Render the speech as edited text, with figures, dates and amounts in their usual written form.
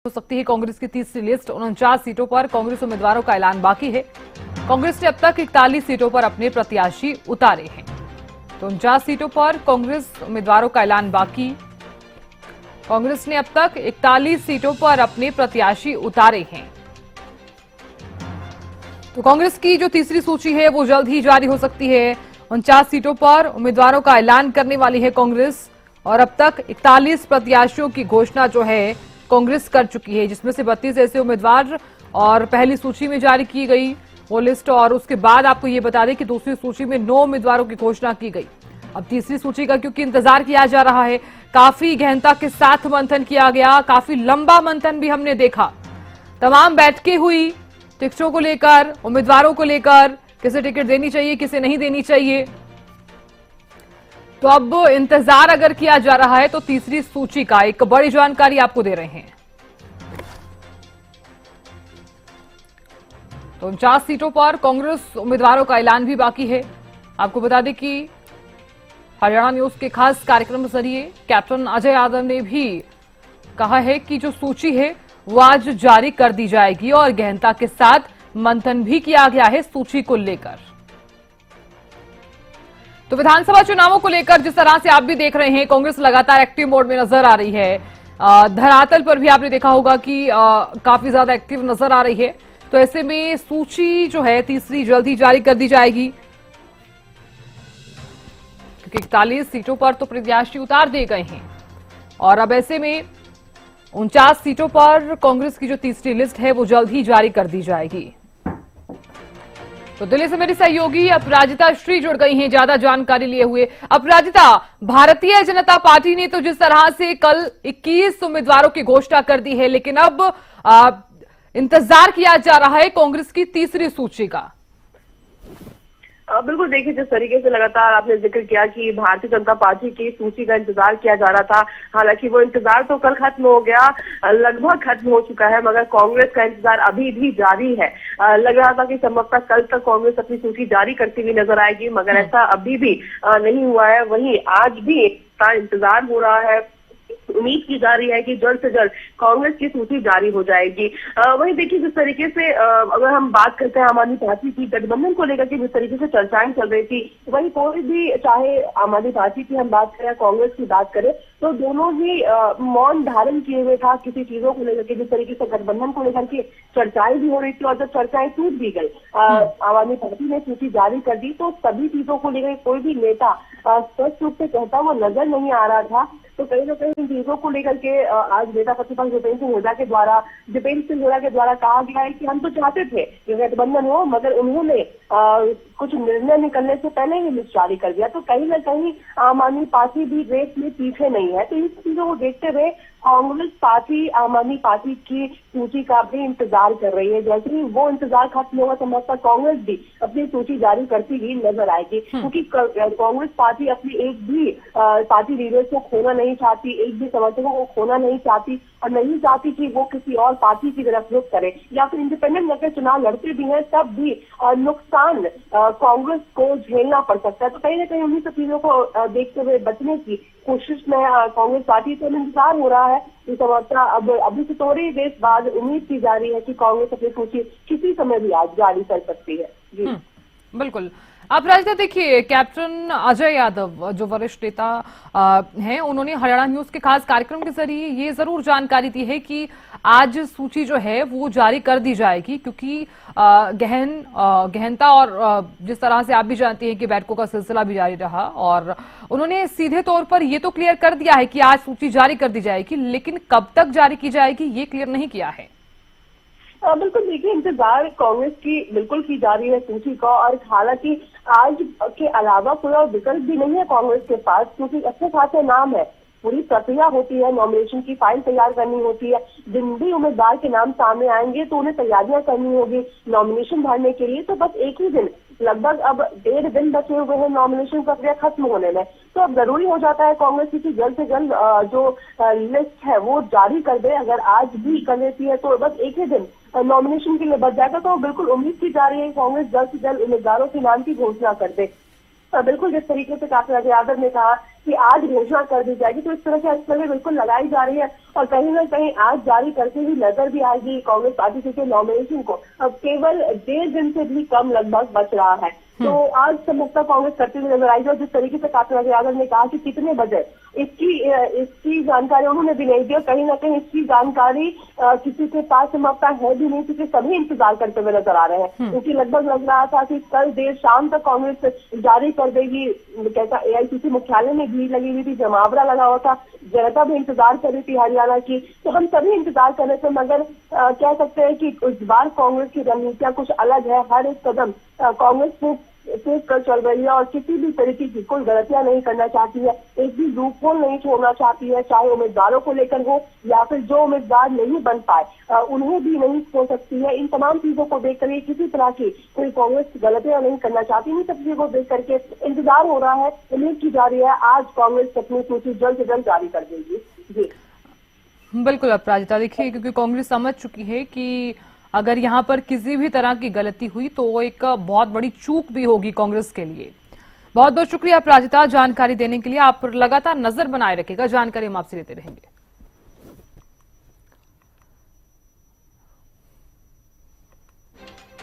हो सकती है कांग्रेस की तीसरी लिस्ट। 49 सीटों पर कांग्रेस उम्मीदवारों का ऐलान बाकी है। कांग्रेस ने अब तक 41 सीटों पर अपने प्रत्याशी उतारे हैं। तो 49 सीटों पर कांग्रेस उम्मीदवारों का ऐलान बाकी। कांग्रेस ने अब तक 41 सीटों पर अपने प्रत्याशी उतारे हैं। तो कांग्रेस की जो तीसरी सूची है वो जल्द ही जारी हो सकती है। 49 सीटों पर उम्मीदवारों का ऐलान करने वाली है कांग्रेस और अब तक 41 प्रत्याशियों की घोषणा जो है कांग्रेस कर चुकी है, जिसमें से 32 ऐसे उम्मीदवार और पहली सूची में जारी की गई वो लिस्ट। और उसके बाद आपको ये बता दें कि दूसरी सूची में 9 उम्मीदवारों की घोषणा की गई। अब तीसरी सूची का क्योंकि इंतजार किया जा रहा है, काफी गहनता के साथ मंथन किया गया, काफी लंबा मंथन भी हमने देखा। तमाम बैठकें हुई टिकटों को लेकर, उम्मीदवारों को लेकर, किसे टिकट देनी चाहिए, किसे नहीं देनी चाहिए। तो अब इंतजार अगर किया जा रहा है तो तीसरी सूची का एक बड़ी जानकारी आपको दे रहे हैं। तो 49 सीटों पर कांग्रेस उम्मीदवारों का ऐलान भी बाकी है। आपको बता दें कि हरियाणा न्यूज के खास कार्यक्रम के जरिए कैप्टन अजय यादव ने भी कहा है कि जो सूची है वो आज जारी कर दी जाएगी और गहनता के साथ मंथन भी किया गया है सूची को लेकर। तो विधानसभा चुनावों को लेकर जिस तरह से आप भी देख रहे हैं, कांग्रेस लगातार एक्टिव मोड में नजर आ रही है। धरातल पर भी आपने देखा होगा कि काफी ज्यादा एक्टिव नजर आ रही है। तो ऐसे में सूची जो है तीसरी जल्द ही जारी कर दी जाएगी, क्योंकि 41 सीटों पर तो प्रत्याशी उतार दिए गए हैं और अब ऐसे में 49 सीटों पर कांग्रेस की जो तीसरी लिस्ट है वो जल्द ही जारी कर दी जाएगी। तो दिल्ली से मेरी सहयोगी अपराजिता श्री जुड़ गई हैं ज्यादा जानकारी लिए हुए। अपराजिता, भारतीय जनता पार्टी ने तो जिस तरह से कल 21 उम्मीदवारों की घोषणा कर दी है, लेकिन अब इंतजार किया जा रहा है कांग्रेस की तीसरी सूची का। बिल्कुल, देखिए जिस तरीके से लगातार आपने जिक्र किया कि भारतीय जनता पार्टी की सूची का इंतजार किया जा रहा था, हालांकि वो इंतजार तो कल खत्म हो गया, लगभग खत्म हो चुका है, मगर कांग्रेस का इंतजार अभी भी जारी है। लग रहा था कि संभवतः कल तक कांग्रेस अपनी सूची जारी करती हुई नजर आएगी, मगर ऐसा अभी भी नहीं हुआ है। वहीं आज भी इंतजार हो रहा है, उम्मीद की जा रही है कि जल्द से जल्द कांग्रेस की सूची जारी हो जाएगी। वहीं देखिए जिस तरीके से अगर हम बात करते हैं आम आदमी पार्टी की गठबंधन को लेकर के जिस तरीके से चर्चाएं चल रही थी, वहीं कोई भी, चाहे आम आदमी पार्टी की हम बात करें, कांग्रेस की बात करें, तो दोनों ही मौन धारण किए हुए था किसी चीजों को लेकर के। जिस तरीके से गठबंधन को लेकर के चर्चाएं भी हो रही थी और जब चर्चाएं टूट भी गई, आम आदमी पार्टी ने सूची जारी कर दी, तो सभी चीजों को लेकर कोई भी नेता स्पष्ट रूप से कहता हुआ नजर नहीं आ रहा था। तो कहीं ना कहीं इन चीजों को लेकर के आज नेता प्रतिपक्ष दीपेंद्र सिंह हुड्डा के द्वारा कहा गया है कि हम तो चाहते थे कि गठबंधन हो, मगर उन्होंने कुछ निर्णय निकलने से पहले ही लिस्ट जारी कर दिया। तो कहीं ना कहीं आम आदमी पार्टी भी रेस में पीछे नहीं है। तो इन चीजों को देखते हुए कांग्रेस पार्टी आम आदमी पार्टी की सूची का भी इंतजार कर रही है। जैसे ही वो इंतजार खत्म होगा, संभवतः कांग्रेस भी अपनी सूची जारी करती हुई नजर आएगी, क्योंकि कांग्रेस पार्टी अपनी एक भी पार्टी लीडर को खोना नहीं चाहती, एक भी समर्थकों को खोना नहीं चाहती और नहीं चाहती कि वो किसी और पार्टी की तरफ रुख करे या फिर इंडिपेंडेंट अगर चुनाव लड़ते भी हैं तब भी नुकसान कांग्रेस को झेलना पड़ सकता है। तो कहीं ना कहीं उन्हीं सब चीजों को देखते हुए बचने की कोशिश में कांग्रेस पार्टी को इंतजार हो रहा है। इस समस्या अब अभी से थोड़ी देर बाद उम्मीद की जा रही है कि कांग्रेस अपनी सूची किसी समय भी आज जारी कर सकती है। जी बिल्कुल। आप राजनीति देखिए, कैप्टन अजय यादव जो वरिष्ठ नेता हैं, उन्होंने हरियाणा न्यूज के खास कार्यक्रम के जरिए ये जरूर जानकारी दी है कि आज सूची जो है वो जारी कर दी जाएगी, क्योंकि गहनता और जिस तरह से आप भी जानती हैं कि बैठकों का सिलसिला भी जारी रहा और उन्होंने सीधे तौर पर ये तो क्लियर कर दिया है कि आज सूची जारी कर दी जाएगी, लेकिन कब तक जारी की जाएगी ये क्लियर नहीं किया है। बिल्कुल, देखिए इंतजार कांग्रेस की बिल्कुल की जा रही है सूची का, और हालांकि आज के अलावा कोई और विकल्प भी नहीं है कांग्रेस के पास, क्योंकि अच्छे खासे नाम है, पूरी प्रक्रिया होती है, नॉमिनेशन की फाइल तैयार करनी होती है। जिन भी उम्मीदवार के नाम सामने आएंगे तो उन्हें तैयारियां करनी होगी नॉमिनेशन भरने के लिए। तो बस एक ही दिन, लगभग अब 1.5 दिन बचे हुए हैं नॉमिनेशन प्रक्रिया खत्म होने में। तो अब जरूरी हो जाता है कांग्रेस की जल्द से जल्द जो लिस्ट है वो जारी कर दे। अगर आज भी कर देती है तो बस एक ही दिन नॉमिनेशन के लिए बच जाएगा। तो बिल्कुल उम्मीद की जा रही है कांग्रेस जल्द से जल्द उम्मीदवारों के नाम की घोषणा कर दे। बिल्कुल जिस तरीके से काफी यादव ने कहा कि आज घोषणा कर दी जाएगी, तो इस तरह से एक्सपर्ट बिल्कुल लगाई जा रही है और कहीं ना कहीं आज जारी करते हुए नजर भी आएगी कांग्रेस पार्टी के नॉमिनेशन को। अब केवल 1.5 दिन से भी कम लगभग बच रहा है, तो आज संभवतः कांग्रेस करते हुए नजर आएगी। और जिस तरीके से काफी यादव ने कहा कि कितने बजे इसकी जानकारी उन्होंने भी नहीं दी, और कहीं ना कहीं इसकी जानकारी किसी के पास संभवतः है भी नहीं, क्योंकि सभी इंतजार करते हुए नजर आ रहे हैं। क्योंकि लगभग लग रहा था कि कल देर शाम तक कांग्रेस जारी कर देगी। कैसा एआईसीसी मुख्यालय में भीड़ लगी हुई थी, जमावड़ा लगा हुआ था, जनता भी इंतजार कर रही थी हरियाणा की, तो हम सभी इंतजार कर रहे थे। मगर कह सकते हैं कि इस बार कांग्रेस की रणनीतियां कुछ अलग है। हर एक कदम कांग्रेस को तेज कर चल रही है और किसी भी तरीके की कोई गलतियां नहीं करना चाहती है, एक भी लूपहोल नहीं छोड़ना चाहती है, चाहे उम्मीदवारों को लेकर हो या फिर जो उम्मीदवार नहीं बन पाए उन्हें भी नहीं छोड़ सकती है। इन तमाम चीजों को देखकर किसी तरह की कोई कांग्रेस गलतियां नहीं करना चाहती। इन सब चीजों को देख करके इंतजार हो रहा है, उम्मीद की जा रही है आज कांग्रेस अपनी सूची जल्द से जल्द जारी कर देगी। जी बिल्कुल अपराजिता, देखिए क्योंकि कांग्रेस समझ चुकी है कि अगर यहां पर किसी भी तरह की गलती हुई तो वो एक बहुत बड़ी चूक भी होगी कांग्रेस के लिए। बहुत बहुत शुक्रिया अपराजिता जानकारी देने के लिए। आप लगातार नजर बनाए रखिएगा, जानकारी हम आपसे लेते रहेंगे।